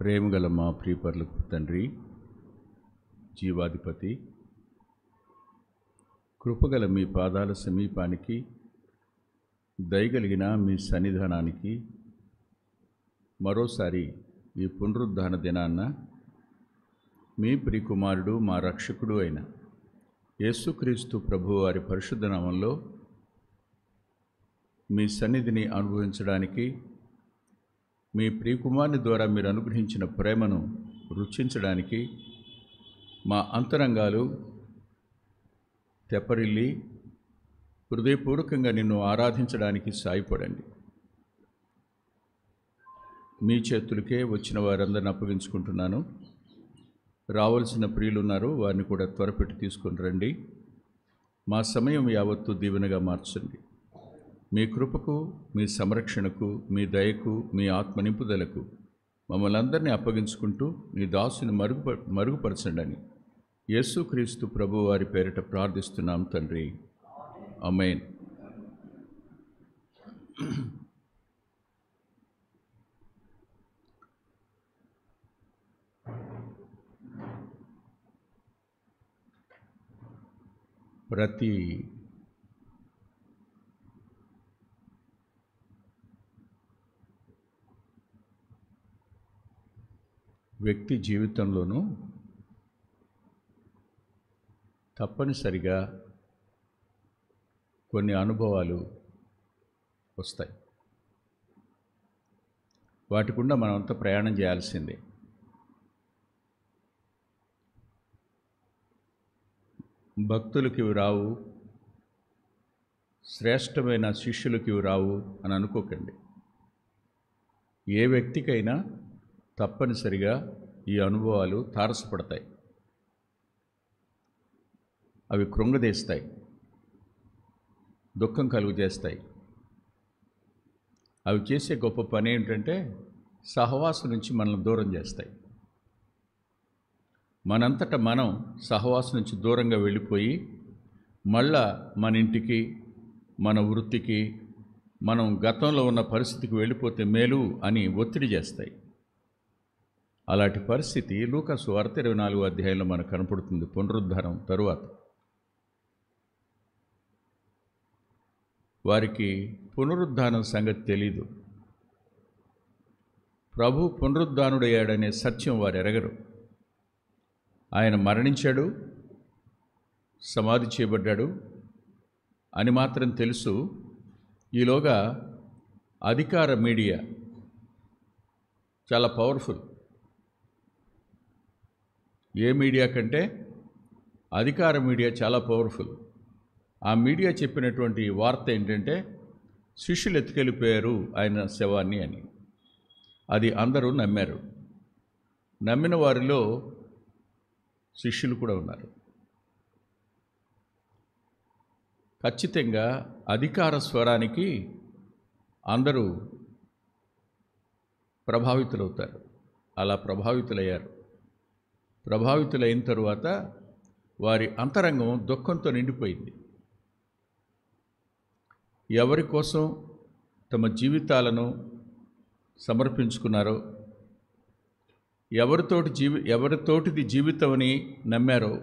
ప్రేమగల మా ప్రియపరులకు తండ్రి, జీవాధిపతి, కృపగల మీ పాదాల సమీపానికి, దయగలిగిన మీ సన్నిధానానికి మరోసారి ఈ పునరుద్ధాన దినాన్న మీ ప్రియకుమారుడు మా రక్షకుడు అయిన యేసుక్రీస్తు ప్రభువు వారి పరిశుద్ధ నామంలో మీ సన్నిధిని అనుభవించడానికి, మీ ప్రియకుమారుని ద్వారా మీరు అనుగ్రహించిన ప్రేమను రుచించడానికి మా అంతరంగాలు తెప్పరిల్లి హృదయపూర్వకంగా నిన్ను ఆరాధించడానికి సాయపడండి. మీ చేతులకే వచ్చిన వారందరిని అప్పగించుకుంటున్నాను. రావాల్సిన ప్రియులు ఉన్నారు, వారిని కూడా త్వరపెట్టి తీసుకొని రండి. మా సమయం యావత్తు దీవెనగా మార్చండి. మీ కృపకు, మీ సంరక్షణకు, మీ దయకు, మీ ఆత్మ నింపుదలకు మమ్మల్ని అందరినీ అప్పగించుకుంటూ మీ దాసుని మరుగుపరచండి అని యేసుక్రీస్తు ప్రభు వారి పేరిట ప్రార్థిస్తున్నాం తండ్రి. ఆమేన్. ప్రతి వ్యక్తి జీవితంలోనూ తప్పనిసరిగా కొన్ని అనుభవాలు వస్తాయి. వాటి గుండా మనమంతా ప్రయాణం చేయాల్సిందే. భక్తులకి ఇవి రావు, శ్రేష్టమైన శిష్యులకి ఇవి రావు అని అనుకోకండి. ఏ వ్యక్తికైనా తప్పనిసరిగా ఈ అనుభవాలు తారసపడతాయి. అవి కృంగదీస్తాయి, దుఃఖం కలుగజేస్తాయి. అవి చేసే గొప్ప పని ఏంటంటే సహవాసం నుంచి మనల్ని దూరం చేస్తాయి. మనంతట మనం సహవాసం నుంచి దూరంగా వెళ్ళిపోయి మళ్ళా మన ఇంటికి, మన వృత్తికి, మనం గతంలో ఉన్న పరిస్థితికి వెళ్ళిపోతే మేలు అని ఒత్తిడి చేస్తాయి. అలాంటి పరిస్థితి లూకా సువార్త 24వ అధ్యాయంలో మనకు కనపడుతుంది. పునరుద్ధానం తరువాత వారికి పునరుద్ధానం సంగతి తెలీదు. ప్రభు పునరుద్ధానుడయ్యాడనే సత్యం వారు ఎరగరు. ఆయన మరణించాడు, సమాధి చేయబడ్డాడు అని మాత్రం తెలుసు. ఈలోగా అధికార మీడియా చాలా పవర్ఫుల్. ఏ మీడియా కంటే అధికార మీడియా చాలా పవర్ఫుల్. ఆ మీడియా చెప్పినటువంటి వార్త ఏంటంటే శిష్యులు ఎత్తుకెళ్ళిపోయారు ఆయన శవాన్ని అని. అది అందరూ నమ్మారు. నమ్మిన వారిలో శిష్యులు కూడా ఉన్నారు. ఖచ్చితంగా అధికార స్వరానికి అందరూ ప్రభావితులవుతారు. అలా ప్రభావితులయ్యారు. ప్రభావితులైన తరువాత వారి అంతరంగం దుఃఖంతో నిండిపోయింది. ఎవరి కోసం తమ జీవితాలను సమర్పించుకున్నారో, ఎవరితోటిది జీవితం అని నమ్మారో,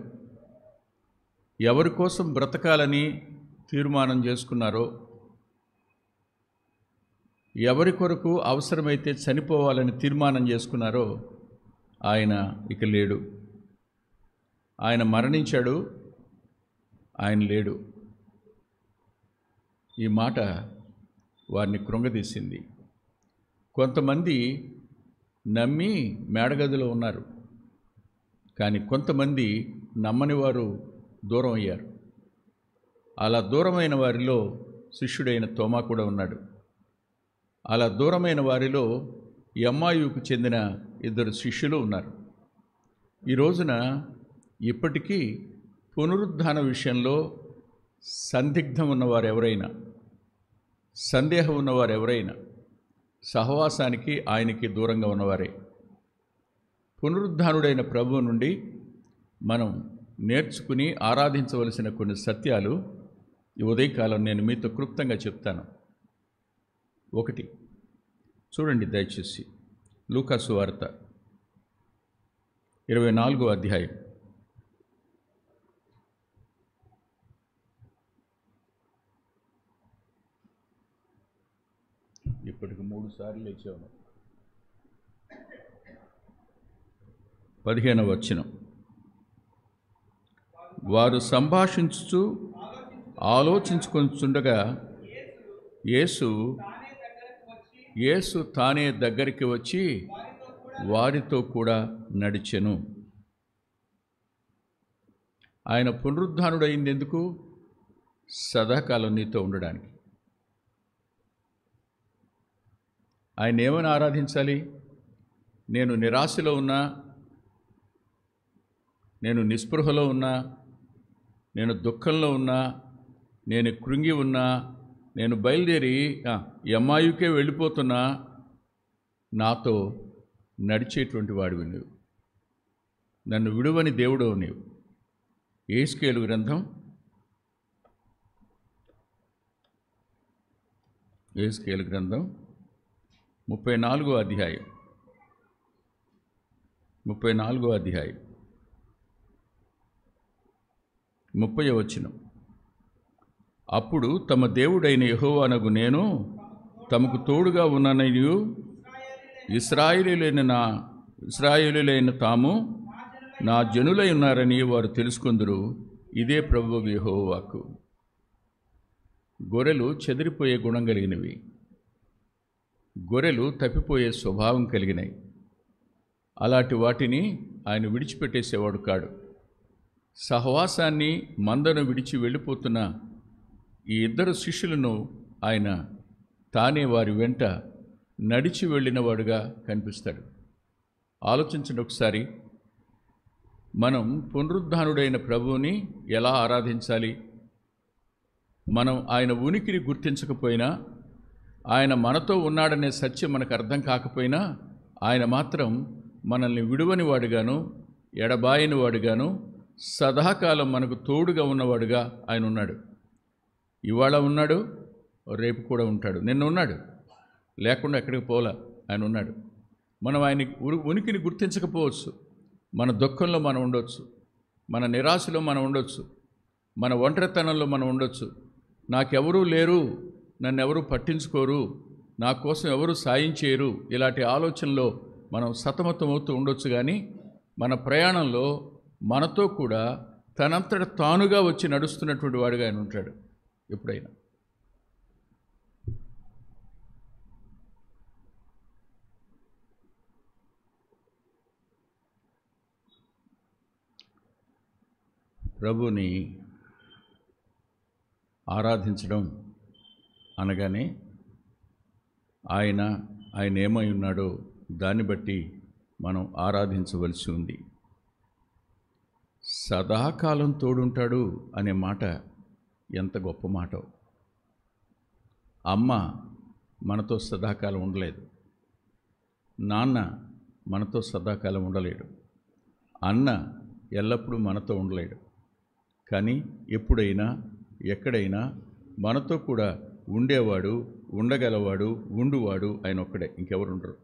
ఎవరి కోసం బ్రతకాలని తీర్మానం చేసుకున్నారో, ఎవరి కొరకు అవసరమైతే చనిపోవాలని తీర్మానం చేసుకున్నారో ఆయన ఇక లేడు. ఆయన మరణించాడు, ఆయన లేడు. ఈ మాట వారిని కృంగదీసింది. కొంతమంది నమ్మి మేడగదిలో ఉన్నారు, కానీ కొంతమంది నమ్మని వారు దూరం అయ్యారు. అలా దూరమైన వారిలో శిష్యుడైన తోమా కూడా ఉన్నాడు. అలా దూరమైన వారిలో ఎమ్మాయుకు చెందిన 2 శిష్యులు ఉన్నారు. ఈ రోజున ఇప్పటికీ పునరుద్ధాన విషయంలో సందిగ్ధం ఉన్నవారు ఎవరైనా, సందేహం ఉన్నవారు ఎవరైనా సహవాసానికి, ఆయనకి దూరంగా ఉన్నవారే. పునరుద్ధానుడైన ప్రభువు నుండి మనం నేర్చుకుని ఆరాధించవలసిన కొన్ని సత్యాలు ఈ ఉదయకాలం నేను మీతో క్లుప్తంగా చెప్తాను. ఒకటి చూడండి దయచేసి, లూకా సువార్త 24వ అధ్యాయం. ఇప్పటికి 3 సార్లు లేచాను. 15వ వచనం. వారు సంభాషించుచు ఆలోచించుకొంచుండగా యేసు తానే దగ్గరికి వచ్చి వారితో కూడా నడిచెను. ఆయన పునరుద్ధానుడైంది ఎందుకు? సదాకాలం నీతో ఉండడానికి. ఆయన ఏమని ఆరాధించాలి? నేను నిరాశలో ఉన్నా, నేను నిస్పృహలో ఉన్నా, నేను దుఃఖంలో ఉన్నా, నేను కృంగి ఉన్నా, నేను బయలుదేరి ఎమ్మాయుకే వెళ్ళిపోతున్నా, నాతో నడిచేటువంటి వాడివి నువ్వు, నన్ను విడువని దేవుడవు నీవు. యెహెజ్కేలు గ్రంథం 34వ అధ్యాయం. 30వ వచనం. అప్పుడు తమ దేవుడైన యెహోవానగు నేను తమకు తోడుగా ఉన్నాననియు ఇశ్రాయేలీయులైన తాము నా జనులై ఉన్నారని వారు తెలుసుకొందురు. ఇదే ప్రభువు యెహోవా వాక్కు. గొర్రెలు చెదిరిపోయే గుణం కలిగినవి, గొర్రెలు తప్పిపోయే స్వభావం కలిగినవి. అలాంటి వాటిని ఆయన విడిచిపెట్టేసేవాడు కాడు. సహవాసాన్ని, మందను విడిచి వెళ్ళిపోతున్న ఈ 2 శిష్యులను ఆయన తానే వారి వెంట నడిచి వెళ్ళినవాడుగా కనిపిస్తాడు. ఆలోచించండి ఒకసారి. మనం పునరుద్ధానుడైన ప్రభువుని ఎలా ఆరాధించాలి? మనం ఆయన ఉనికిని గుర్తించకపోయినా, ఆయన మనతో ఉన్నాడనే సత్యం మనకు అర్థం కాకపోయినా, ఆయన మాత్రం మనల్ని విడువని వాడుగాను, ఎడబాయని వాడుగాను, సదాకాలం మనకు తోడుగా ఉన్నవాడుగా ఆయన ఉన్నాడు. ఇవాళ ఉన్నాడు, రేపు కూడా ఉంటాడు. నిన్న ఉన్నాడు, లేకుండా ఎక్కడికి పోలా, ఆయన ఉన్నాడు. మనం ఆయన ఉనికిని గుర్తించకపోవచ్చు. మన దుఃఖంలో మనం ఉండొచ్చు, మన నిరాశలో మనం ఉండొచ్చు, మన ఒంటరితనంలో మనం ఉండొచ్చు. నాకెవరూ లేరు, నన్ను ఎవరూ పట్టించుకోరు, నా కోసం ఎవరు సాయం చేయరు, ఇలాంటి ఆలోచనలో మనం సతమతమవుతూ ఉండొచ్చు. కానీ మన ప్రయాణంలో మనతో కూడా తనంతట తానుగా వచ్చి నడుస్తున్నటువంటి వాడుగా ఆయన ఉంటాడు ఎప్పుడైనా. ప్రభుని ఆరాధించడం అనగానే ఆయన ఏమై ఉన్నాడో దాన్ని బట్టి మనం ఆరాధించవలసి ఉంది. సదాకాలం తోడుంటాడు అనే మాట ఎంత గొప్ప మాట. అమ్మ మనతో సదాకాలం ఉండలేదు, నాన్న మనతో సదాకాలం ఉండలేడు, అన్న ఎల్లప్పుడూ మనతో ఉండలేడు. కానీ ఎప్పుడైనా ఎక్కడైనా మనతో కూడా ఉండేవాడు, ఉండగలవాడు, ఉండువాడు ఆయన ఒక్కడే, ఇంకెవరు ఉండరు.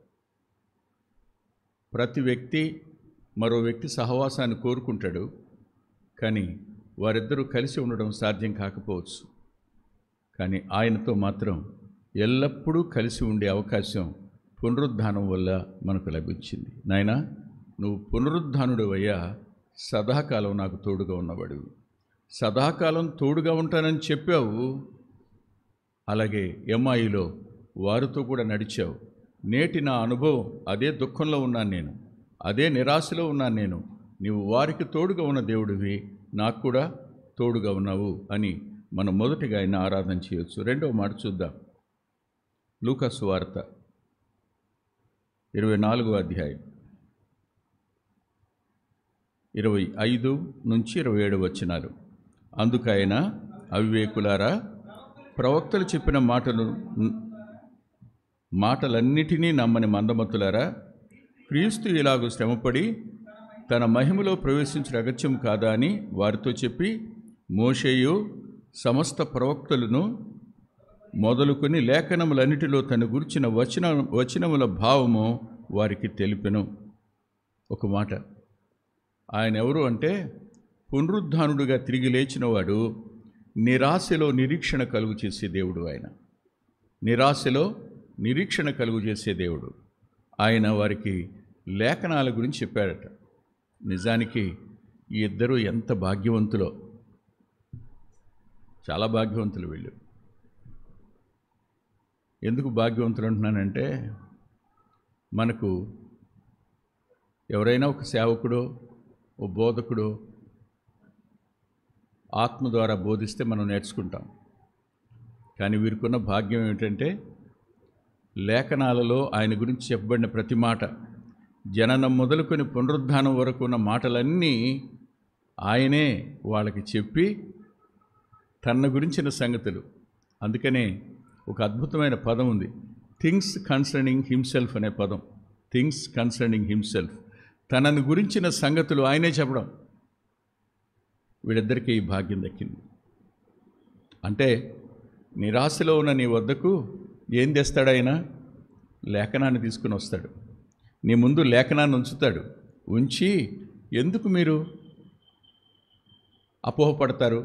ప్రతి వ్యక్తి మరో వ్యక్తి సహవాసాన్ని కోరుకుంటాడు, కానీ వారిద్దరూ కలిసి ఉండడం సాధ్యం కాకపోవచ్చు. కానీ ఆయనతో మాత్రం ఎల్లప్పుడూ కలిసి ఉండే అవకాశం పునరుద్ధానం వల్ల మనకు లభించింది. నాయనా, నువ్వు పునరుద్ధానుడివయ్యా, సదాకాలం నాకు తోడుగా ఉన్నవాడు, సదాకాలం తోడుగా ఉంటానని చెప్పావు. అలాగే ఎమ్మాయిలో వారితో కూడా నడిచావు. నేటి నా అనుభవం అదే దుఃఖంలో ఉన్నాను నేను, అదే నిరాశలో ఉన్నాను నేను. నీవు వారికి తోడుగా ఉన్న దేవుడివి, నాకు కూడా తోడుగా ఉన్నావు అని మనం మొదటిగా ఆయన ఆరాధన చేయవచ్చు. రెండవ మాట చూద్దాం. లూకా సువార్త 24వ అధ్యాయం 25 నుంచి 27 వచనాలు. అందుకైన అవివేకులారా, ప్రవక్తలు చెప్పిన మాటలన్నిటినీ నమ్మని మందమతులారా, క్రీస్తు ఇలాగూ శ్రమపడి తన మహిమలో ప్రవేశించిన అగత్యం కాదా అని వారితో చెప్పి, మోషేయు సమస్త ప్రవక్తలను మొదలుకొని లేఖనములన్నిటిలో తను గురించిన వచనముల భావము వారికి తెలిపెను. ఒక మాట, ఆయన ఎవరు అంటే పునరుద్ధానుడుగా తిరిగి లేచినవాడు, నిరాశలో నిరీక్షణ కలుగు చేసే దేవుడు. ఆయన నిరాశలో నిరీక్షణ కలుగు చేసే దేవుడు. ఆయన వారికి లేఖనాల గురించి చెప్పాడట. నిజానికి ఈ ఇద్దరు ఎంత భాగ్యవంతులో, చాలా భాగ్యవంతులు వీళ్ళు. ఎందుకు భాగ్యవంతులు అంటున్నానంటే, మనకు ఎవరైనా ఒక సేవకుడో ఓ బోధకుడో ఆత్మ ద్వారా బోధిస్తే మనం నేర్చుకుంటాం. కానీ వీరికున్న భాగ్యం ఏమిటంటే, లేఖనాలలో ఆయన గురించి చెప్పబడిన ప్రతి మాట, జననం మొదలుకొని పునరుద్ధానం వరకు ఉన్న మాటలన్నీ ఆయనే వాళ్ళకి చెప్పి తన గురించిన సంగతులు. అందుకనే ఒక అద్భుతమైన పదం ఉంది, థింగ్స్ కన్సర్నింగ్ హిమ్సెల్ఫ్ అనే పదం. థింగ్స్ కన్సర్నింగ్ హిమ్సెల్ఫ్, తనను గురించిన సంగతులు ఆయనే చెప్పడం. వీళ్ళిద్దరికీ ఈ భాగ్యం దక్కింది. అంటే నిరాశలో ఉన్న నీ వద్దకు ఏం తెస్తాడు ఆయన? లేఖనాన్ని తీసుకుని వస్తాడు. నీ ముందు లేఖనాన్ని ఉంచుతాడు. ఉంచి, ఎందుకు మీరు అపోహపడతారు,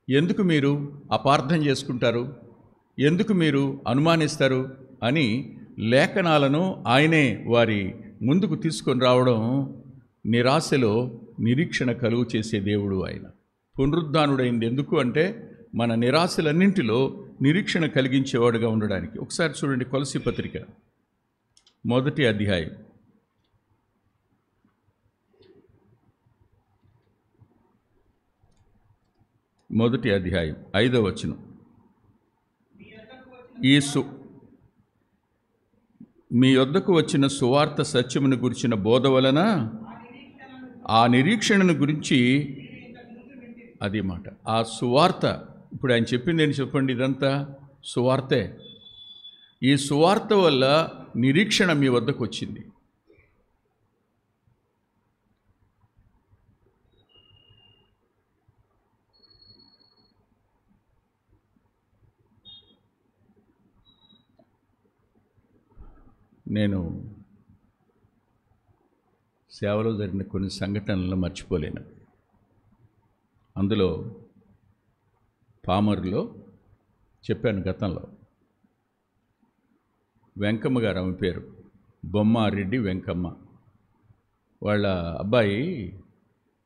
ఎందుకు మీరు అపార్థం చేసుకుంటారు, ఎందుకు మీరు అనుమానిస్తారు అని లేఖనాలను ఆయనే వారి ముందుకు తీసుకొని రావడం, నిరాశలో నిరీక్షణ కలుగు చేసే దేవుడు ఆయన. పునరుద్ధానుడైంది ఎందుకు అంటే, మన నిరాశలన్నింటిలో నిరీక్షణ కలిగించేవాడుగా ఉండడానికి. ఒకసారి చూడండి, కొలసీ పత్రిక 1వ అధ్యాయం 5వ వచనం. మీ యొద్దకు వచ్చిన సువార్త సత్యమును గురించిన బోధ వలన ఆ నిరీక్షణను గురించి, అది మాట. ఆ సువార్త, ఇప్పుడు ఆయన చెప్పింది ఏంటి చెప్పండి? ఇదంతా సువార్తే. ఈ సువార్త వల్ల నిరీక్షణ మీ వద్దకు వచ్చింది. నేను సేవలో జరిగిన కొన్ని సంఘటనలను మర్చిపోలేను. అందులో పామరులో చెప్పాను గతంలో, వెంకమ్మ గారు, ఆమె పేరు బొమ్మారెడ్డి వెంకమ్మ. వాళ్ళ అబ్బాయి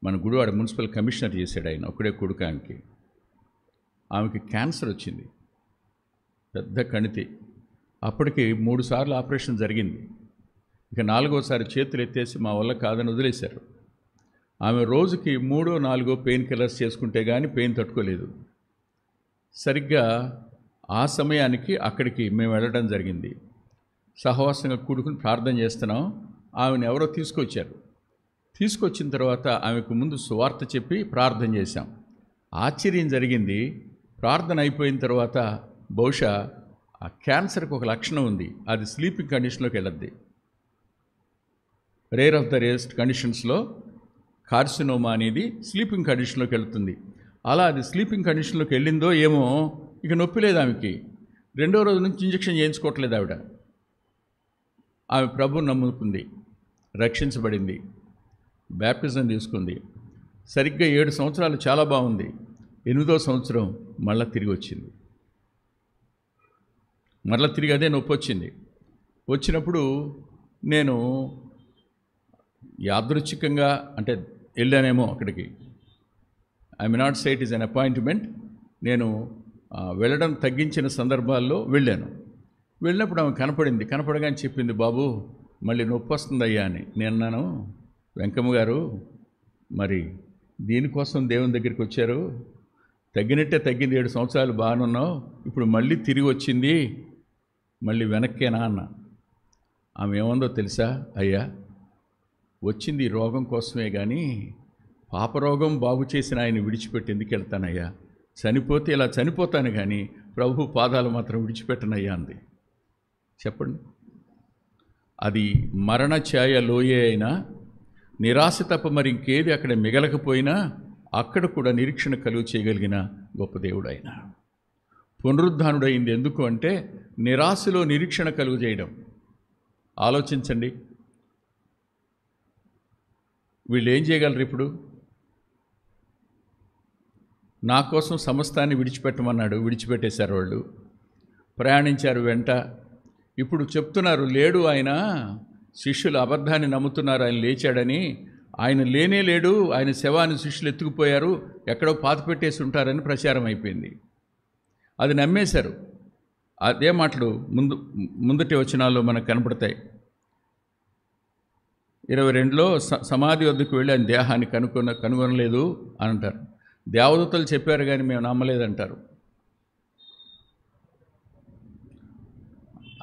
మన గుడివాడ మున్సిపల్ కమిషనర్ చేశాడు. ఆయన ఒకడే కొడుకానికి. ఆమెకి క్యాన్సర్ వచ్చింది, పెద్ద కణితి. అప్పటికి 3 సార్లు ఆపరేషన్ జరిగింది. ఇక 4వసారి చేతులు ఎత్తేసి మా వల్ల కాదని వదిలేశారు. ఆమె రోజుకి 3-4 పెయిన్ కిల్లర్స్ చేసుకుంటే కానీ పెయిన్ తట్టుకోలేదు. సరిగ్గా ఆ సమయానికి అక్కడికి మేము వెళ్ళడం జరిగింది. సహవాసంగా కూడుకుని ప్రార్థన చేస్తున్నాం. ఆమెను ఎవరో తీసుకొచ్చారు. తీసుకొచ్చిన తర్వాత ఆమెకు ముందు సువార్త చెప్పి ప్రార్థన చేశాం. ఆశ్చర్యం జరిగింది. ప్రార్థన అయిపోయిన తర్వాత, బహుశా ఆ క్యాన్సర్కి ఒక లక్షణం ఉంది, అది స్లీపింగ్ కండిషన్లోకి వెళ్ళద్ది. రేర్ ఆఫ్ ద రేరెస్ట్ కండిషన్స్లో కార్సినోమా అనేది స్లీపింగ్ కండిషన్లోకి వెళ్తుంది. అలా అది స్లీపింగ్ కండిషన్లోకి వెళ్ళిందో ఏమో, ఇక నొప్పి లేదు ఆమెకి. 2వ రోజు నుంచి ఇంజక్షన్ చేయించుకోవట్లేదు ఆవిడ. ఆమె ప్రభువుని నమ్ముకుంది, రక్షించబడింది, బ్యాప్టిజం తీసుకుంది. సరిగ్గా 7 సంవత్సరాలు చాలా బాగుంది. 8వ సంవత్సరం మళ్ళీ తిరిగి వచ్చింది. మరలా తిరిగి అదే నొప్పి వచ్చింది. వచ్చినప్పుడు నేను యాదృచ్ఛికంగా, అంటే వెళ్ళానేమో అక్కడికి, I may not say it is an appointment. నేను వెళ్ళడం తగ్గించిన సందర్భాల్లో వెళ్ళాను. వెళ్ళినప్పుడు ఆమె కనపడింది. కనపడగానే చెప్పింది, బాబు మళ్ళీ నొప్పి వస్తుందయ్యా అని. నేను అన్నాను, వెంకమ్మ గారు మరి దీనికోసం దేవుని దగ్గరికి వచ్చారు, తగ్గినట్టే తగ్గింది, 7 సంవత్సరాలు బాగానున్నావు, ఇప్పుడు మళ్ళీ తిరిగి వచ్చింది, మళ్ళీ వెనక్కేనా అన్న. ఆమె ఏముందో తెలుసా? అయ్యా, వచ్చింది ఈ రోగం కోసమే కానీ పాపరోగం బాగు చేసిన ఆయన విడిచిపెట్టి ఎందుకు వెళ్తానయ్యా? చనిపోతే ఇలా చనిపోతాను కానీ ప్రభు పాదాలు మాత్రం విడిచిపెట్టనయ్యా అంది. చెప్పండి, అది మరణ ఛాయ లోయే అయినా, నిరాశ తప్ప మరి ఇంకేది అక్కడ మిగలకపోయినా అక్కడ కూడా నిరీక్షణ కలుగు చేయగలిగిన గొప్ప దేవుడు ఆయన. పునరుద్ధానుడైంది ఎందుకు అంటే, నిరాశలో నిరీక్షణ కలుగు చేయడం. ఆలోచించండి, వీళ్ళు ఏం చేయగలరు ఇప్పుడు? నా కోసం సమస్తాన్ని విడిచిపెట్టమన్నాడు, విడిచిపెట్టేశారు వాళ్ళు, ప్రయాణించారు వెంట. ఇప్పుడు చెప్తున్నారు లేడు ఆయన, శిష్యులు అబద్ధాన్ని నమ్ముతున్నారు ఆయన లేచాడని. ఆయన లేనే లేడు, ఆయన శవాన్ని శిష్యులు ఎత్తుకుపోయారు, ఎక్కడో పాతిపెట్టేసి ఉంటారని ప్రచారం అయిపోయింది. అది నమ్మేశారు. అదే మాటలు ముందటి వచనాల్లో మనకు కనపడతాయి. 22లో సమాధి వద్దకు వెళ్ళి ఆయన దేహాన్ని కనుగొనలేదు అని అంటారు. దేవదూతలు చెప్పారు కానీ మేము నమ్మలేదంటారు.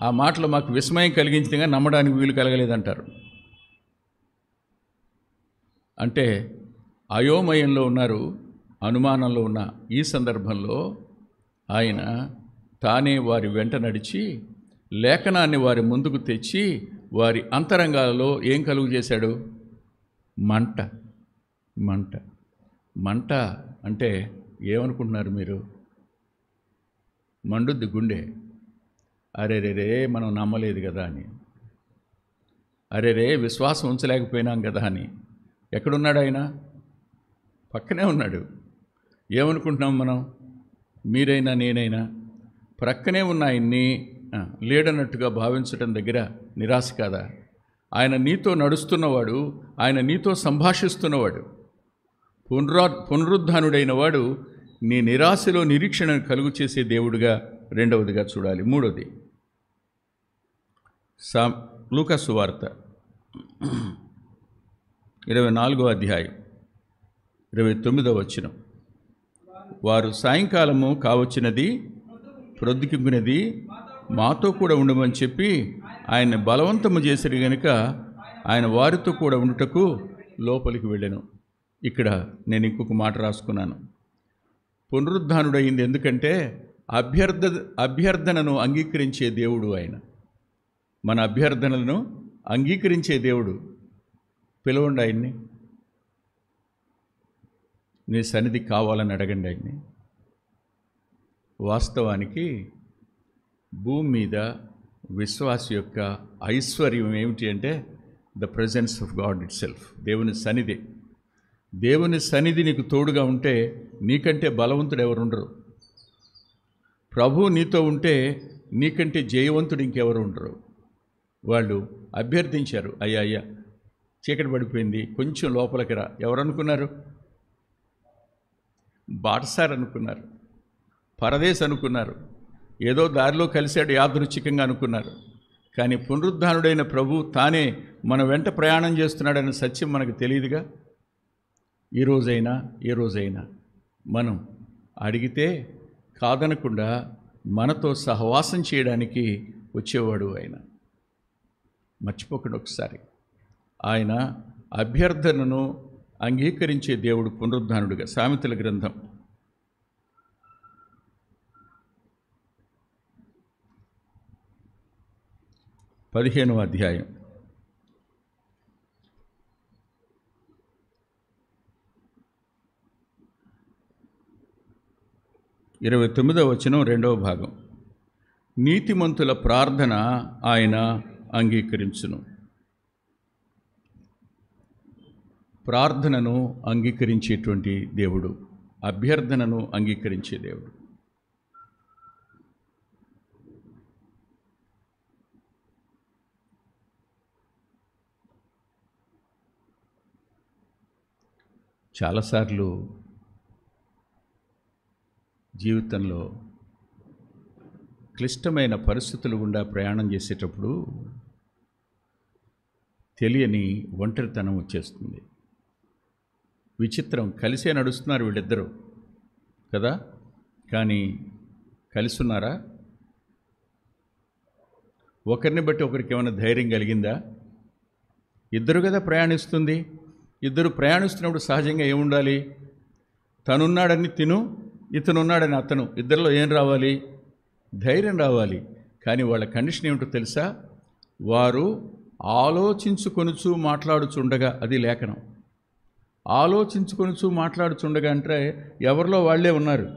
ఆ మాటలు మాకు విస్మయం కలిగించిందిగా నమ్మడానికి వీలు కలగలేదంటారు. అంటే అయోమయంలో ఉన్నారు, అనుమానంలో ఉన్న ఈ సందర్భంలో ఆయన తానే వారి వెంట నడిచి లేఖనాన్ని వారి ముందుకు తెచ్చి వారి అంతరంగాలలో ఏం కలుగు చేశాడు? మంట. మంట మంట అంటే ఏమనుకుంటున్నారు మీరు? మండుద్ది గుండె. అరే రే మనం నమ్మలేదు కదా అని, అరే రే విశ్వాసం ఉంచలేకపోయినాం కదా అని. ఎక్కడున్నాడు ఆయన? పక్కనే ఉన్నాడు. ఏమనుకుంటున్నాం మనం? మీరైనా నేనైనా ప్రక్కనే ఉన్న ఆయన్ని లేడన్నట్టుగా భావించడం దగ్గర నిరాశ కాదా? ఆయన నీతో నడుస్తున్నవాడు, ఆయన నీతో సంభాషిస్తున్నవాడు, పునరుద్ధానుడైన వాడు నీ నిరాశలో నిరీక్షణ కలుగు చేసే దేవుడిగా రెండవదిగా చూడాలి. మూడవది లూకా సువార్త 24వ అధ్యాయం 29వ వచనం. వారు సాయంకాలము కావచ్చినది, ప్రొద్దుకింగినది, మాతో కూడా ఉండమని చెప్పి ఆయన బలవంతము చేసిరు గనుక ఆయన వారితో కూడా ఉండుటకు లోపలికి వెళ్ళెను. ఇక్కడ నేను ఇంకొక మాట రాసుకున్నాను. పునరుద్ధానుడయింది ఎందుకంటే అభ్యర్థనను అంగీకరించే దేవుడు ఆయన. మన అభ్యర్థనలను అంగీకరించే దేవుడు. పిలవండి ఆయన్ని, నీ సన్నిధి కావాలని అడగండి ఆయన్ని. వాస్తవానికి భూమి మీద విశ్వాస యొక్క ఐశ్వర్యం ఏమిటి అంటే the presence of God it self. దేవుని సన్నిధి. దేవుని సన్నిధి నీకు తోడుగా ఉంటే నీకంటే బలవంతుడు ఎవరుండరు. ప్రభు నీతో ఉంటే నీకంటే జయవంతుడు ఇంకెవరు ఉండరు. వాళ్ళు అభ్యర్థించారు, అయ్యా అయ్యా చీకటి పడిపోయింది, కొంచెం లోపలికి రా. ఎవరనుకున్నారు? బాటసార్ అనుకున్నారు, పరదేశ్ అనుకున్నారు, ఏదో దారిలో కలిశాడు యాదృచ్ఛికంగా అనుకున్నారు. కానీ పునరుద్ధానుడైన ప్రభు తానే మన వెంట ప్రయాణం చేస్తున్నాడనే సత్యం మనకు తెలియదుగా. ఏ రోజైనా మనం అడిగితే కాదనకుండా మనతో సహవాసం చేయడానికి వచ్చేవాడు ఆయన. మర్చిపోకండి ఒకసారి, ఆయన అభ్యర్థనను అంగీకరించే దేవుడు పునరుద్ధానుడిగా. సామెతల గ్రంథం 15వ అధ్యాయం 29వ వచనం 2వ భాగం. నీతిమంతుల ప్రార్థన ఆయన అంగీకరించును. ప్రార్థనను అంగీకరించేటువంటి దేవుడు, అభ్యర్థనను అంగీకరించే దేవుడు. చాలాసార్లు జీవితంలో క్లిష్టమైన పరిస్థితులు గుండా ప్రయాణం చేసేటప్పుడు తెలియని ఒంటరితనం వచ్చేస్తుంది. విచిత్రం, కలిసే నడుస్తున్నారు వీళ్ళిద్దరూ కదా, కానీ కలిసి ఉన్నారా? ఒకరిని బట్టి ఒకరికి ఏమైనా ధైర్యం కలిగిందా? ఇద్దరు కదా ప్రయాణిస్తుంది. ఇద్దరు ప్రయాణిస్తున్నప్పుడు సహజంగా ఏముండాలి? తనున్నాడని తిను, ఇతనున్నాడని అతను. ఇద్దరిలో ఏం రావాలి? ధైర్యం రావాలి. కానీ వాళ్ళ కండిషన్ ఏమిటో తెలుసా? వారు ఆలోచించుకొనుచు మాట్లాడుచుండగా, అది లేఖనం. ఆలోచించుకొనుచు మాట్లాడుచుండగా అంటే ఎవరిలో వాళ్ళే ఉన్నారు,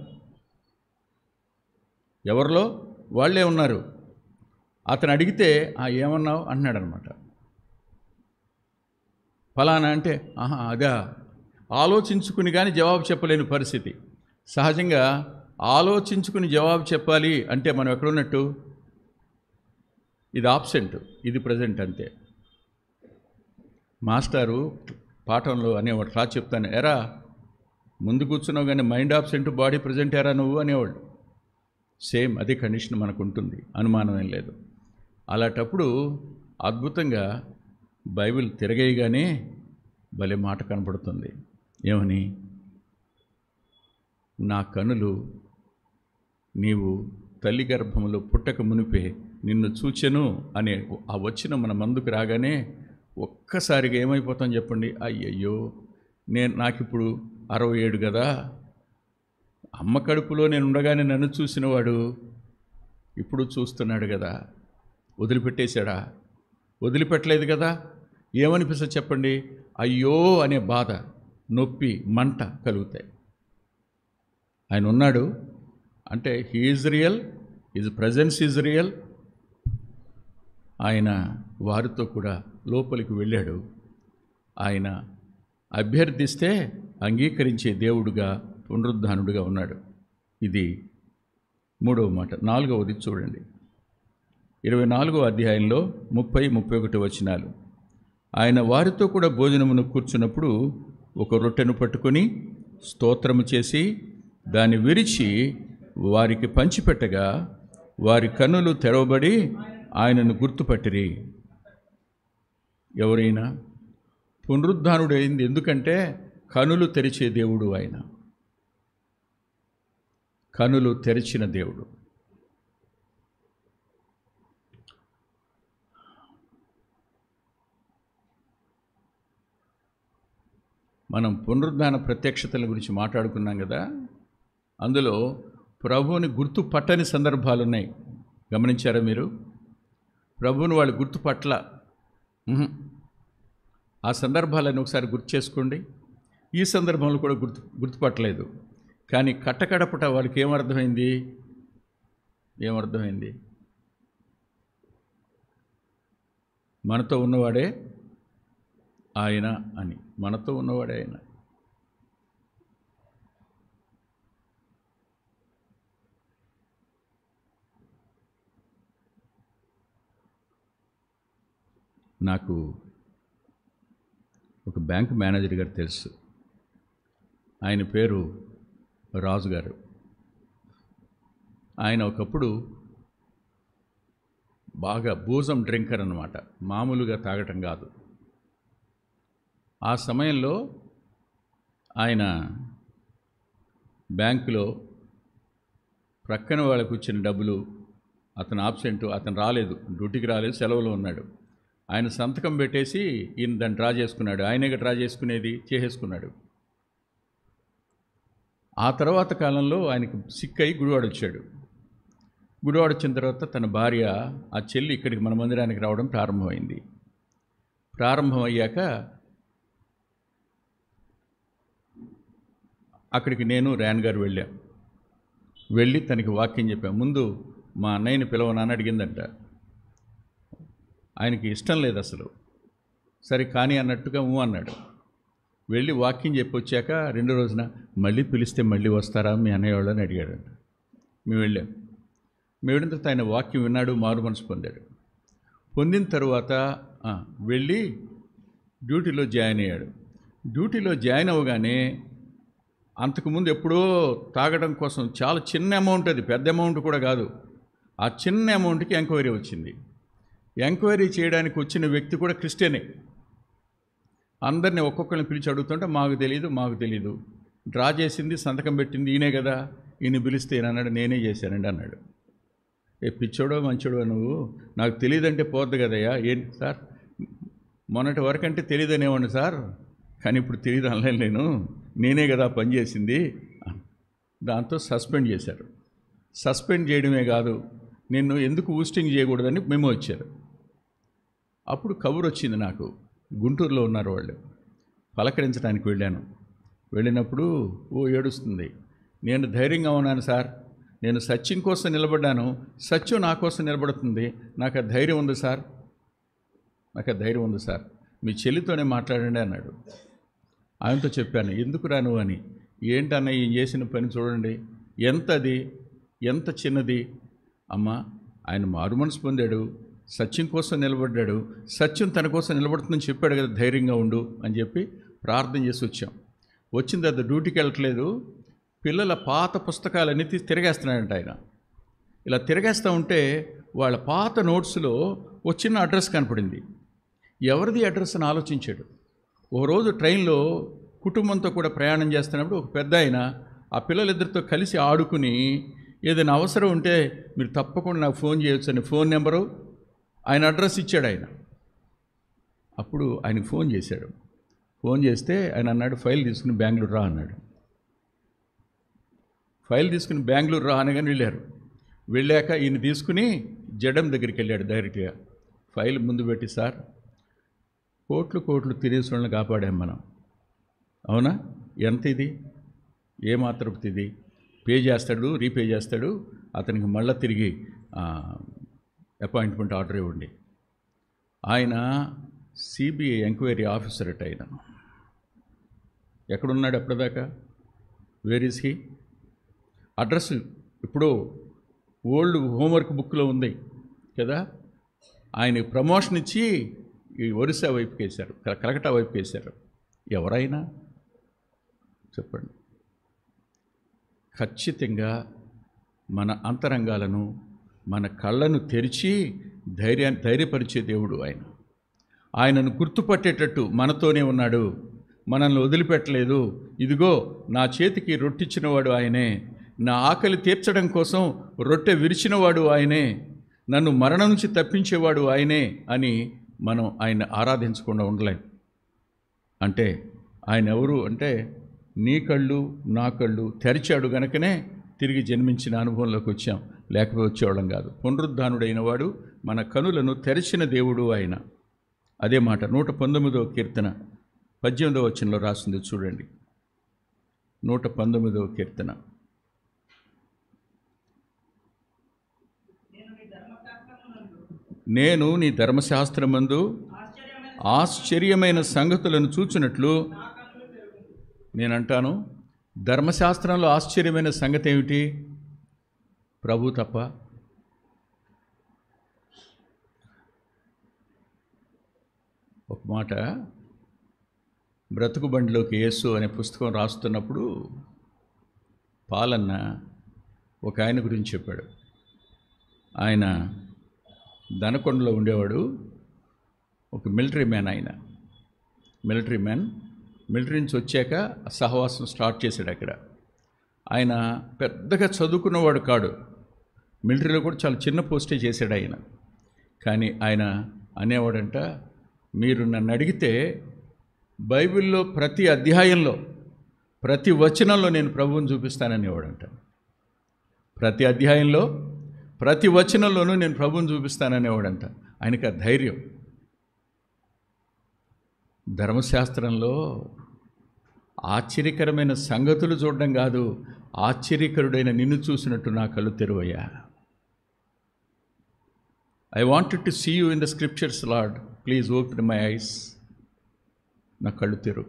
ఎవరిలో వాళ్ళే ఉన్నారు. అతను అడిగితే ఏమన్నావు అన్నాడనమాట. ఫలానా అంటే ఆహా అదా, ఆలోచించుకుని కానీ జవాబు చెప్పలేని పరిస్థితి. సహజంగా ఆలోచించుకుని జవాబు చెప్పాలి అంటే మనం ఎక్కడున్నట్టు? ఇది ఆబ్సెంట్, ఇది ప్రజెంట్ అంతే. మాస్టారు పాఠంలో అనేవాడు, క్లాస్ చెప్తాను, ఎరా ముందు కూర్చున్నావు కానీ మైండ్ ఆబ్సెంట్ బాడీ ప్రజెంట్ ఎరా నువ్వు అనేవాడు. సేమ్ అదే కండిషన్ మనకు ఉంటుంది, అనుమానం ఏం లేదు. అలాంటప్పుడు అద్భుతంగా బైబిల్ తిరగేయగానే భలే మాట కనపడుతుంది. ఏమని? నా కనులు నీవు తల్లి గర్భంలో పుట్టక మునిపే నిన్ను చూచెను అనే ఆ వచ్చిన మన ముందుకు రాగానే ఒక్కసారిగా ఏమైపోతాం చెప్పండి? అయ్యయ్యో, నాకిప్పుడు 67 కదా, అమ్మ కడుపులో నేను ఉండగానే నన్ను చూసినవాడు ఇప్పుడు చూస్తున్నాడు కదా, వదిలిపెట్టేశాడా? వదిలిపెట్టలేదు కదా. ఏమనిపిస్తుంది చెప్పండి? అయ్యో అనే బాధ, నొప్పి, మంట కలుగుతాయి. ఆయన ఉన్నాడు అంటే he is real, his presence is real. ఆయన వారితో కూడా లోపలికి వెళ్ళాడు. ఆయన అభ్యర్థిస్తే అంగీకరించే దేవుడుగా, పునరుద్ధానుడుగా ఉన్నాడు. ఇది 3వ మాట. 4వది చూడండి, 24వ అధ్యాయంలో 30-31 వచనాలు. ఆయన వారితో కూడా భోజనమును కూర్చున్నప్పుడు ఒక రొట్టెను పట్టుకొని స్తోత్రము చేసి దాన్ని విరిచి వారికి పంచిపెట్టగా వారి కన్నులు తెరవబడి ఆయనను గుర్తుపట్టిరి. ఎవరైనా పునరుద్ధానుడైంది ఎందుకంటే కనులు తెరిచే దేవుడు ఆయన, కనులు తెరిచిన దేవుడు. మనం పునరుద్ధాన ప్రత్యక్షతల గురించి మాట్లాడుకున్నాం కదా, అందులో ప్రభువుని గుర్తుపట్టని సందర్భాలు ఉన్నాయి. గమనించారా మీరు? ప్రభువుని వాళ్ళు గుర్తుపట్ల, ఆ సందర్భాలను ఒకసారి గుర్తు చేసుకోండి. ఈ సందర్భంలో కూడా గుర్తుపట్టలేదు. కానీ కట్టకడపట వాళ్ళకి ఏమర్థమైంది? మనతో ఉన్నవాడే ఆయన అని. మనతో ఉన్నవాడే ఆయన. నాకు ఒక బ్యాంక్ మేనేజర్ గారు తెలుసు. ఆయన పేరు రాజు గారు. ఆయన ఒకప్పుడు బాగా బూజం డ్రింకర్ అన్నమాట, మామూలుగా తాగటం కాదు. ఆ సమయంలో ఆయన బ్యాంకులో ప్రక్కన వాళ్ళకు ఇచ్చిన డబ్బులు, అతను ఆబ్సెంట్, అతను రాలేదు, డ్యూటీకి రాలేదు, సెలవులో ఉన్నాడు. ఆయన సంతకం పెట్టేసి ఈయన దాన్ని డ్రా చేసుకున్నాడు. ఆయనగా డ్రా చేసుకునేది చేసేసుకున్నాడు. ఆ తర్వాత కాలంలో ఆయనకు సిక్ అయి గుడివాడ వచ్చాడు. గుడివాడ వచ్చిన తర్వాత తన భార్య, ఆ చెల్లి ఇక్కడికి మన మందిరానికి రావడం ప్రారంభమైంది. ప్రారంభమయ్యాక అక్కడికి నేను ర్యాన్ గారు వెళ్ళి తనకి వాక్యం చెప్పాం. ముందు మా అన్నయ్యని పిలవనని అడిగిందంట. ఆయనకి ఇష్టం లేదు అసలు. సరే కానీ అన్నట్టుగా అన్నాడు. వెళ్ళి వాక్యం చెప్పి వచ్చాక 2వ రోజున మళ్ళీ పిలిస్తే మళ్ళీ వస్తారా మీ అన్నయ్య వాళ్ళని అడిగాడంట. మేము వెళ్ళిన తర్వాత ఆయన వాక్యం విన్నాడు, మారు మనసు పొందాడు. పొందిన తర్వాత వెళ్ళి డ్యూటీలో జాయిన్ అయ్యాడు. డ్యూటీలో జాయిన్ అవ్వగానే అంతకుముందు ఎప్పుడో తాగడం కోసం చాలా చిన్న అమౌంట్, అది పెద్ద అమౌంట్ కూడా కాదు, ఆ చిన్న అమౌంట్కి ఎంక్వైరీ వచ్చింది. ఎంక్వైరీ చేయడానికి వచ్చిన వ్యక్తి కూడా క్రిస్టియనే. అందరినీ ఒక్కొక్కరిని పిలిచి అడుగుతుంటే మాకు తెలీదు, డ్రా చేసింది సంతకం పెట్టింది ఈయనే కదా, ఈయన పిలిస్తే అన్నాడు, నేనే చేశానండి అన్నాడు. పిచ్చోడో మంచోడో నువ్వు, నాకు తెలియదంటే పోద్దు కదయ్యా. ఏంటి సార్, మొన్నటి వరకు అంటే తెలియదనేవాడిని సార్, కానీ ఇప్పుడు తెలియదు అనలేను, నేనే కదా పనిచేసింది. దాంతో సస్పెండ్ చేశారు. సస్పెండ్ చేయడమే కాదు, నిన్ను ఎందుకు ఊస్టింగ్ చేయకూడదని మేము వచ్చారు. అప్పుడు కబురు వచ్చింది నాకు, గుంటూరులో ఉన్నారు వాళ్ళు, పలకరించడానికి వెళ్ళినప్పుడు ఏడుస్తుంది. నేను ధైర్యంగా ఉన్నాను సార్, నేను సత్యం కోసం నిలబడ్డాను, సత్యం నా కోసం నిలబడుతుంది, నాకు ఆ ధైర్యం ఉంది సార్, మీ చెల్లితోనే మాట్లాడండి అన్నాడు. ఆయనతో చెప్పాను, ఎందుకు రాను అని. ఏంటన్న ఈయన చేసిన పని చూడండి, ఎంత చిన్నది. అమ్మా, ఆయన మారు మనసు పొందాడు, సత్యం కోసం నిలబడ్డాడు, సత్యం తన కోసం నిలబడుతుందని చెప్పాడు కదా, ధైర్యంగా ఉండు అని చెప్పి ప్రార్థన చేసి వచ్చాం. వచ్చిన తర్వాత డ్యూటీకి వెళ్ళట్లేదు, పిల్లల పాత పుస్తకాలన్నీ తీసి తిరగేస్తున్నాడంట ఆయన. ఇలా తిరగేస్తూ ఉంటే వాళ్ళ పాత నోట్స్లో ఒక చిన్న అడ్రస్ కనపడింది. ఎవరిది అడ్రస్ అని ఆలోచించాడు. ఓ రోజు ట్రైన్లో కుటుంబంతో కూడా ప్రయాణం చేస్తున్నప్పుడు ఒక పెద్ద ఆయన ఆ పిల్లలిద్దరితో కలిసి ఆడుకుని, ఏదైనా అవసరం ఉంటే మీరు తప్పకుండా నాకు ఫోన్ చేయొచ్చు అని ఫోన్ నెంబరు, ఆయన అడ్రస్ ఇచ్చాడు ఆయన. అప్పుడు ఆయనకు ఫోన్ చేశాడు. ఫోన్ చేస్తే ఆయన అన్నాడు, ఫైల్ తీసుకుని బెంగళూరు రా అన్నాడు. ఫైల్ తీసుకుని బెంగళూరు రా అనగానే వెళ్ళారు. వెళ్ళాక ఈయన తీసుకుని జడం దగ్గరికి వెళ్ళాడు డైరెక్ట్గా. ఫైల్ ముందు పెట్టి, సార్, కోట్లు తిరిగేసి వాళ్ళని కాపాడాం మనం, అవునా? ఎంత ఇది, ఏమాత్రం ఇది? పే చేస్తాడు, రీపే చేస్తాడు, అతనికి మళ్ళీ తిరిగి అపాయింట్మెంట్ ఆర్డర్ ఇవ్వండి. ఆయన సిబిఐ ఎంక్వైరీ ఆఫీసర్ అట. ఆయన ఎక్కడున్నాడు అప్పటిదాకా? Where is he? అడ్రస్ ఇప్పుడు ఓల్డ్ హోంవర్క్ బుక్లో ఉంది కదా. ఆయన ప్రమోషన్ ఇచ్చి ఈ ఒరిస్సా వైపుకి వేశారు, కలకట్టా వైపుకి వేశారు. ఎవరైనా చెప్పండి. ఖచ్చితంగా మన అంతరంగాలను, మన కళ్ళను తెరిచి ధైర్యపరిచే దేవుడు ఆయన. ఆయనను గుర్తుపట్టేటట్టు మనతోనే ఉన్నాడు, మనల్ని వదిలిపెట్టలేదు. ఇదిగో నా చేతికి రొట్టిచ్చినవాడు ఆయనే, నా ఆకలి తీర్చడం కోసం రొట్టె విరిచినవాడు ఆయనే, నన్ను మరణం నుంచి తప్పించేవాడు ఆయనే అని మనం ఆయన ఆరాధించకుండా ఉండలేం. అంటే ఆయన ఎవరు అంటే, నీ కళ్ళు నా కళ్ళు తెరిచాడు గనుకనే తిరిగి జన్మించిన అనుభవంలోకి వచ్చాం, లేకపోతే వచ్చేవాళ్ళం కాదు. పునరుద్ధానుడైన వాడు మన కనులను తెరిచిన దేవుడు ఆయన. అదే మాట 119వ కీర్తన 18వ వచనంలో రాసింది చూడండి. 119వ కీర్తన. నేను నీ ధర్మశాస్త్రమందు ఆశ్చర్యమైన సంగతులను చూచినట్లు నేనంటాను. ధర్మశాస్త్రంలో ఆశ్చర్యమైన సంగతి ఏమిటి? ప్రభు తప్ప. ఒక మాట, బ్రతుకు బండిలోకి యేసు అనే పుస్తకం రాస్తున్నప్పుడు పాలన్న ఒక ఆయన గురించి చెప్పాడు. ఆయన దనకొండలో ఉండేవాడు, ఒక మిలిటరీ మ్యాన్. ఆయన మిలిటరీ నుంచి వచ్చాక సహవాసం స్టార్ట్ చేశాడు అక్కడ. ఆయన పెద్దగా చదువుకున్నవాడు కాడు, మిలిటరీలో కూడా చాలా చిన్న పోస్టే చేశాడు ఆయన. కానీ ఆయన అనేవాడంట, మీరు నన్ను అడిగితే బైబిల్లో ప్రతి అధ్యాయంలో ప్రతి వచనంలో నేను ప్రభువుని చూపిస్తాననేవాడంట. ప్రతి అధ్యాయంలో ప్రతి వచనంలోనూ నేను ప్రభువుని చూపిస్తాననేవాడంట. ఆయనకి ఆ ధైర్యం. ధర్మశాస్త్రంలో ఆశ్చర్యకరమైన సంగతులు చూడడం కాదు, ఆశ్చర్యకరుడైన నిన్ను చూసినట్టు నా కళ్ళు తెరువయ్యా. I wanted to see you in the scriptures lord, please open my eyes. నా కళ్ళు తెరు.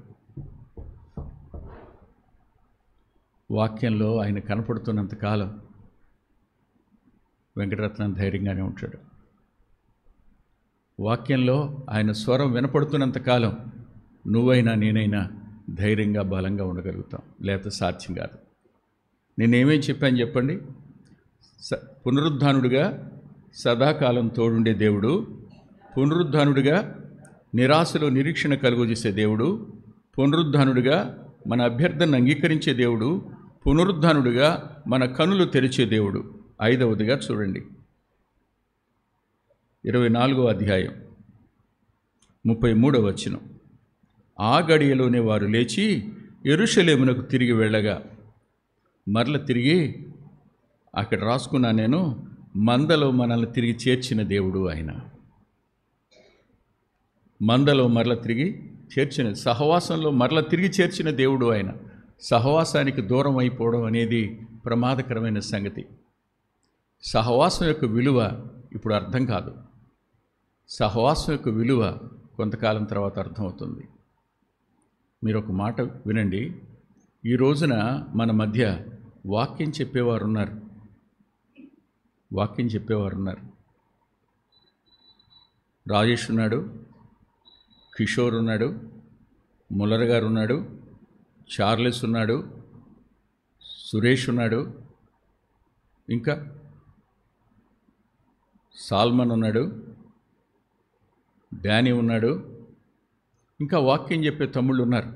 వాక్యంలో ఆయన కనపడుతున్నంతకాలం వెంకటరత్నం ధైర్యంగానే ఉంటాడు. వాక్యంలో ఆయన స్వరం వినపడుతున్నంతకాలం నువ్వైనా నేనైనా ధైర్యంగా బలంగా ఉండగలుగుతాం, లేకపోతే సాధ్యం కాదు. నేనేమేం చెప్పాను చెప్పండి? పునరుద్ధానుడిగా సదాకాలం తోడుండే దేవుడు, పునరుద్ధానుడిగా నిరాశలో నిరీక్షణ కలుగజేసే దేవుడు, పునరుద్ధానుడిగా మన అభ్యర్థనను అంగీకరించే దేవుడు, పునరుద్ధానుడిగా మన కనులు తెరిచే దేవుడు. 5వదిగా చూడండి, 24వ అధ్యాయం 33వ వచనం. ఆ గడియలోనే వారు లేచి యెరూషలేమునకు తిరిగి వెళ్ళగా, మరల తిరిగి అక్కడ రాసుకున్నా నేను, మందలో మనల్ని తిరిగి చేర్చిన దేవుడు ఆయన. మందలో మరల తిరిగి చేర్చిన, సహవాసంలో మరల తిరిగి చేర్చిన దేవుడు ఆయన. సహవాసానికి దూరం అయిపోవడం అనేది ప్రమాదకరమైన సంగతి. సహవాసం యొక్క విలువ ఇప్పుడు అర్థం కాదు. సహవాసం యొక్క విలువ కొంతకాలం తర్వాత అర్థమవుతుంది. మీరు ఒక మాట వినండి. ఈ రోజున మన మధ్య వాక్యం చెప్పేవారు ఉన్నారు. రాజేష్ ఉన్నాడు, కిషోర్ ఉన్నాడు, ముల్లర్ గారు ఉన్నాడు, చార్లెస్ ఉన్నాడు, సురేష్ ఉన్నాడు, ఇంకా సాల్మన్ ఉన్నాడు, డానీ ఉన్నాడు, ఇంకా వాక్యం చెప్పే తమ్ముళ్ళు ఉన్నారు.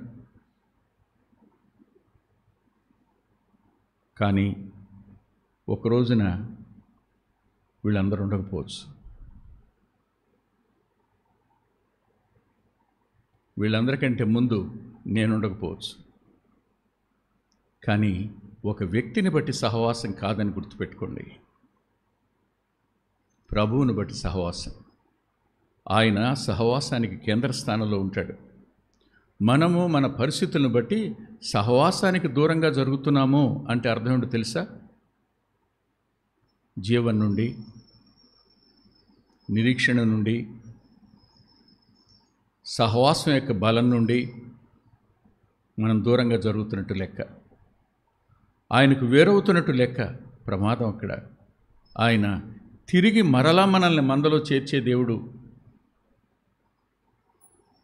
కానీ ఒక రోజున వీళ్ళందరూ ఉండకపోవచ్చు. వీళ్ళందరికంటే ముందు నేను ఉండకపోవచ్చు. కానీ ఒక వ్యక్తిని బట్టి సహవాసం కాదని గుర్తుపెట్టుకోండి. ప్రభువుని బట్టి సహవాసం. ఆయన సహవాసానికి కేంద్ర స్థానంలో ఉంటాడు. మనము మన పరిస్థితులను బట్టి సహవాసానికి దూరంగా జరుగుతున్నాము అంటే అర్థం ఏంటో తెలుసా? జీవం నుండి, నిరీక్షణ నుండి, సహవాసం యొక్క బలం నుండి మనం దూరంగా జరుగుతున్నట్టు లెక్క. ఆయనకు వేరవుతున్నట్టు లెక్క. ప్రమాదం అక్కడ. ఆయన తిరిగి మరలా మనల్ని మందలో చేర్చే దేవుడు.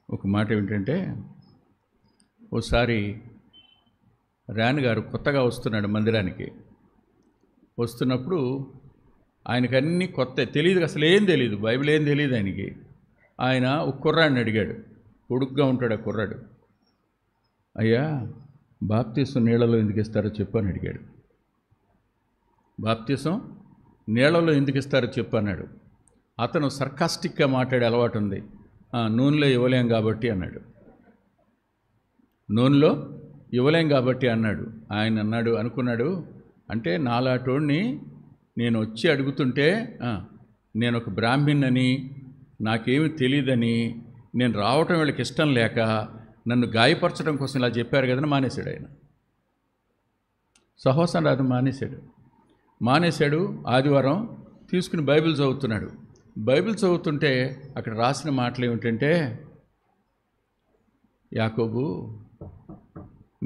ఒక మాట ఏమిటంటే, ఓసారి రాన్ గారు కొత్తగా వస్తున్నాడు మందిరానికి. వస్తున్నప్పుడు ఆయనకు అన్నీ కొత్త, తెలియదు, అసలు ఏం తెలియదు, బైబిల్ ఏం తెలియదు ఆయనకి. ఆయన ఒక కుర్రాడిని అడిగాడు, పొడుగ్గా ఉంటాడు ఆ కుర్రాడు. అయ్యా, బాప్తీసం నీళ్ళలో ఎందుకు ఇస్తారో చెప్పు అని అడిగాడు. బాప్తీసం నీళ్ళలో ఎందుకు ఇస్తారో చెప్పు అన్నాడు. అతను సర్కాస్టిక్గా మాట్లాడే అలవాటు ఉంది. నూనెలో ఇవ్వలేం కాబట్టి అన్నాడు. నూనెలో ఇవ్వలేం కాబట్టి అన్నాడు. ఆయన అన్నాడు, అనుకున్నాడు, అంటే నాలాటోడిని నేను వచ్చి అడుగుతుంటే నేను ఒక బ్రాహ్మణ్ణని, నాకేమీ తెలియదని, నేను రావటం వీళ్ళకి ఇష్టం లేక నన్ను గాయపరచడం కోసం ఇలా చెప్పారు కదని మానేశాడు. ఆయన సహవాసం రాదు, మానేశాడు. ఆదివారం తీసుకుని బైబిల్ చదువుతున్నాడు. బైబిల్ చదువుతుంటే అక్కడ రాసిన మాటలు ఏమిటంటే, యాకోబు,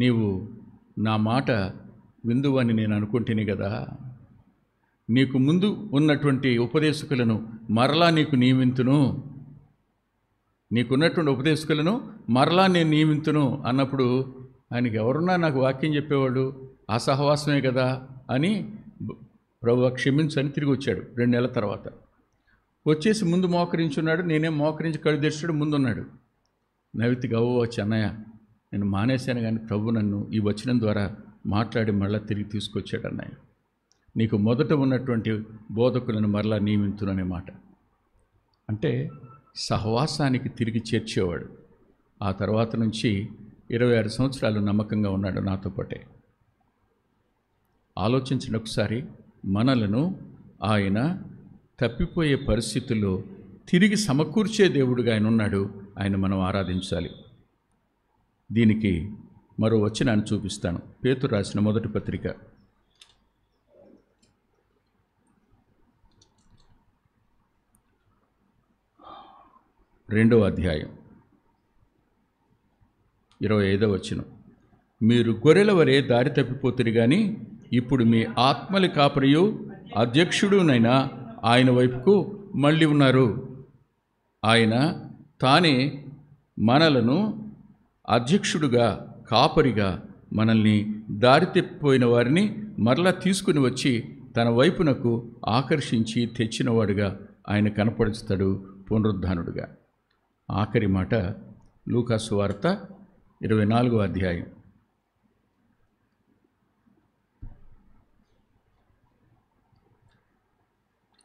నీవు నా మాట విందువని నేను అనుకుంటేనే కదా, నీకు ముందు ఉన్నటువంటి ఉపదేశకులను మరలా నీకు నియమింతును, నీకున్నటువంటి ఉపదేశకులను మరలా నేను నియమింతును అన్నప్పుడు ఆయనకి ఎవరున్నా నాకు వాక్యం చెప్పేవాడు, ఆ సహవాసమే కదా అని ప్రభువా క్షమించని తిరిగి వచ్చాడు. 2 నెలల తర్వాత వచ్చేసి ముందు మోకరించున్నాడు. నేనేం మోకరించి కళ్ళు తెరిచాడు, ముందున్నాడు. నవ్వితి గవ్వ వచ్చి, అన్నయ్య నేను మానేశాను కానీ ప్రభు నన్ను ఈ వచనం ద్వారా మాట్లాడి మళ్ళీ తిరిగి తీసుకొచ్చాడు అన్నయ్య. నీకు మొదట ఉన్నటువంటి బోధకులను మరలా నియమించుననే మాట. అంటే సహవాసానికి తిరిగి చేర్చేవాడు. ఆ తర్వాత నుంచి 26 సంవత్సరాలు నమ్మకంగా ఉన్నాడు నాతో పాటే. ఆలోచించిన ఒకసారి, మనలను ఆయన తప్పిపోయే పరిస్థితుల్లో తిరిగి సమకూర్చే దేవుడుగా ఆయన ఉన్నాడు. ఆయన మనం ఆరాధించాలి. దీనికి మరో వచనాన్ని చూపిస్తాను. పేతురు రాసిన మొదటి పత్రిక 2వ అధ్యాయం 25వ వచనం. మీరు గొర్రెల వలె దారి తప్పిపోతురు కానీ ఇప్పుడు మీ ఆత్మల కాపరియు అధ్యక్షుడునైనా ఆయన వైపుకు మళ్ళీ ఉన్నారు. ఆయన తానే మనలను అధ్యక్షుడుగా, కాపరిగా మనల్ని దారి తప్పిపోయిన వారిని మరలా తీసుకుని వచ్చి తన వైపునకు ఆకర్షించి తెచ్చినవాడుగా ఆయన కనపరుస్తాడు, పునరుద్ధానుడుగా. ఆఖరి మాట లూకా సువార్త 24వ అధ్యాయం.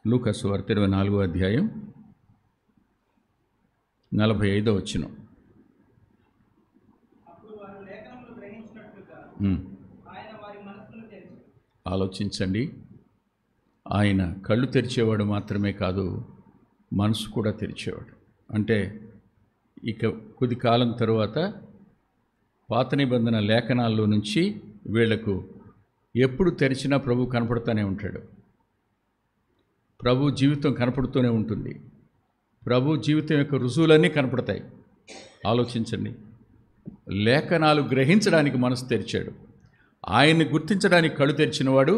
లూకా సువార్త 24వ అధ్యాయం 45వ వచనం. ఆలోచించండి. ఆయన కళ్ళు తెరిచేవాడు మాత్రమే కాదు, మనసు కూడా తెరిచేవాడు. అంటే ఇక కొద్ది కాలం తరువాత పాత నిబంధన లేఖనాల్లో నుంచి వీళ్లకు ఎప్పుడు తెరిచినా ప్రభు కనపడుతూనే ఉంటాడు. ప్రభు జీవితం కనపడుతూనే ఉంటుంది. ప్రభు జీవితం యొక్క రుజువులన్నీ కనపడతాయి. ఆలోచించండి. లేఖనాలు గ్రహించడానికి మనసు తెరిచాడు. ఆయన్ని గుర్తించడానికి కళ్ళు తెరిచినవాడు,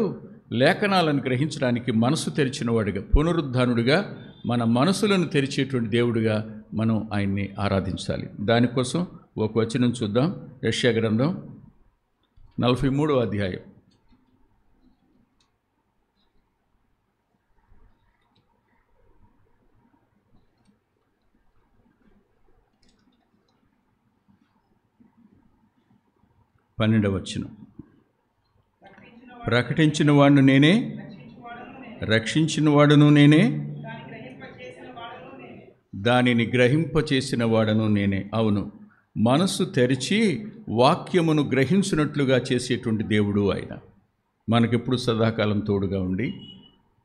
లేఖనాలను గ్రహించడానికి మనసు తెరిచినవాడుగా, పునరుద్ధానుడిగా, మన మనసులను తెరిచేటువంటి దేవుడిగా మనం ఆయన్ని ఆరాధించాలి. దానికోసం ఒక వచనం చూద్దాం. యెషయా గ్రంథం 43వ అధ్యాయం. వచనం. ప్రకటించిన వాడును నేనే, రక్షించిన వాడును నేనే, దానిని గ్రహింపచేసిన వాడను నేనే. అవును, మనస్సు తెరిచి వాక్యమును గ్రహించినట్లుగా చేసేటువంటి దేవుడు ఆయన. మనకెప్పుడు సదాకాలం తోడుగా ఉండి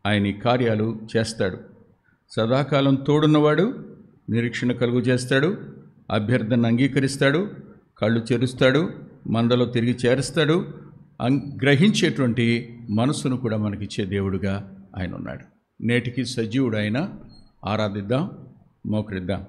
ఆయన ఈ కార్యాలు చేస్తాడు. సదాకాలం తోడున్నవాడు నిరీక్షణ కలుగు చేస్తాడు, అభ్యర్థన అంగీకరిస్తాడు, కళ్ళు తెరుస్తాడు, మందలో తిరిగి చేరుస్తాడు, గ్రహించేటువంటి మనసును కూడా మనకిచ్చే దేవుడుగా ఆయన ఉన్నాడు. నేటికి సజీవుడు ఆయన. ఆరాధిద్దాం, మోకరిద్దాం.